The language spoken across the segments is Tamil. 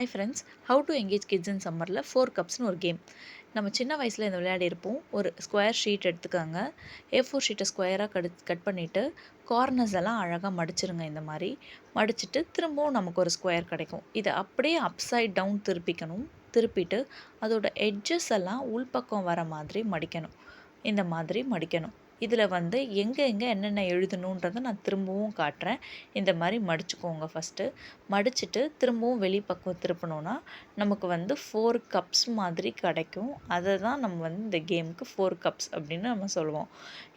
Hi friends, how to engage kids இன் சம்மரில் 4 கப்ஸ்னு ஒரு கேம். நம்ம சின்ன வயசில் இந்த விளையாடி இருப்போம். ஒரு ஸ்கொயர் ஷீட் எடுத்துக்காங்க. A4 ஷீட்டை ஸ்கொயராக கட் பண்ணிவிட்டு கார்னர்ஸ் எல்லாம் அழகாக மடிச்சிருங்க. இந்த மாதிரி மடிச்சுட்டு திரும்பவும் நமக்கு ஒரு ஸ்கொயர் கிடைக்கும். இதை அப்படியே அப்சைட் டவுன் திருப்பிக்கணும். திருப்பிட்டு அதோட எட்ஜஸ் எல்லாம் உள்பக்கம் வர மாதிரி மடிக்கணும். இந்த மாதிரி மடிக்கணும். இதில் வந்து எங்கே என்னென்ன எழுதணுன்றதை நான் திரும்பவும் காட்டுறேன். இந்த மாதிரி மடிச்சுக்கோங்க. ஃபஸ்ட்டு மடிச்சுட்டு திரும்பவும் வெளிப்பக்கம் திருப்பினோன்னா நமக்கு வந்து 4 கப்ஸ் மாதிரி கிடைக்கும். அதை தான் நம்ம வந்து இந்த கேமுக்கு 4 கப்ஸ் அப்படின்னு நம்ம சொல்லுவோம்.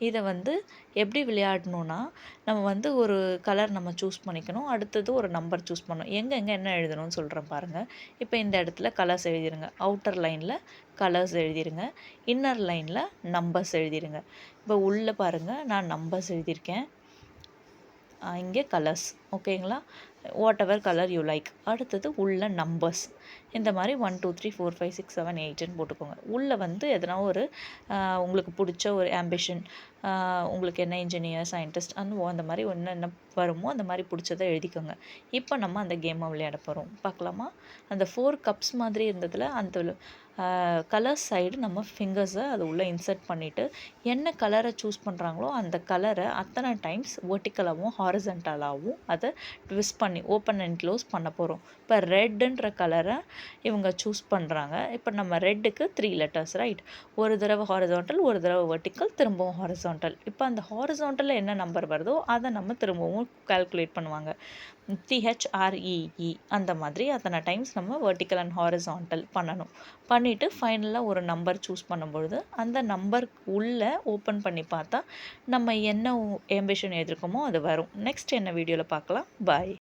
இதை வந்து எப்படி விளையாடணுன்னா, நம்ம வந்து ஒரு கலர் நம்ம சூஸ் பண்ணிக்கணும். அடுத்தது ஒரு நம்பர் சூஸ் பண்ணணும். எங்கே என்ன எழுதணும்னு சொல்கிறேன் பாருங்கள். இப்போ இந்த இடத்துல கலர்ஸ் எழுதிருங்க. அவுட்டர் லைனில் கலர்ஸ் எழுதிருங்க. இன்னர் லைனில் நம்பர்ஸ் எழுதிருங்க. இப்போ உள்ளே பாருங்கள், நான் நம்பர்ஸ் எழுதியிருக்கேன். இங்கே கலர்ஸ். ஓகேங்களா? What ever colour you like. அடுத்தது உள்ள நம்பர்ஸ். இந்த மாதிரி 1 2 3 4 5 6 7 8ன்னு போட்டுக்கோங்க. உள்ளே வந்து எதனா ஒரு உங்களுக்கு பிடிச்ச ஒரு ஆம்பிஷன், உங்களுக்கு என்ன இன்ஜினியர், சயின்டிஸ்ட் அந்த மாதிரி என்ன வருமோ அந்த மாதிரி பிடிச்சதை எழுதிக்கோங்க. இப்போ நம்ம அந்த கேமை விளையாட போகிறோம். பார்க்கலாமா? அந்த 4 கப்ஸ் மாதிரி இருந்ததில் அந்த கலர் சைடு நம்ம ஃபிங்கர்ஸை அது உள்ளே இன்சர்ட் பண்ணிவிட்டு என்ன கலரை சூஸ் பண்ணுறாங்களோ அந்த கலரை அத்தனை டைம்ஸ் வெர்டிக்கலாகவும் ஹாரிசன்டலாகவும் அதை ட்விஸ்ட் பண்ணி ஓப்பன் அண்ட் க்ளோஸ் பண்ண போகிறோம். இப்போ ரெட்டுன்ற கலரை இவங்க சூஸ் பண்ணுறாங்க. இப்போ நம்ம ரெட்டுக்கு 3 லெட்டர்ஸ், ரைட்? ஒரு தடவை ஹாரிசான்டல், ஒரு தடவை வெர்டிக்கல், திரும்பவும் ஹாரிசான்டல். இப்போ அந்த ஹாரிசான்டலில் என்ன நம்பர் வருதோ அதை நம்ம திரும்பவும் கால்குலேட் பண்ணுவாங்க. THREE அந்த மாதிரி அத்தனை டைம்ஸ் நம்ம வெர்டிக்கல் அண்ட் ஹாரிசான்டல் பண்ணணும். பண்ணிவிட்டு ஃபைனலாக ஒரு நம்பர் சூஸ் பண்ணும்பொழுது அந்த நம்பருக்கு உள்ளே ஓப்பன் பண்ணி பார்த்தா நம்ம என்ன ஆம்பிஷன் எதிர்க்கோமோ அது வரும். நெக்ஸ்ட் என்ன வீடியோவில் பார்க்கலாம். பாய்.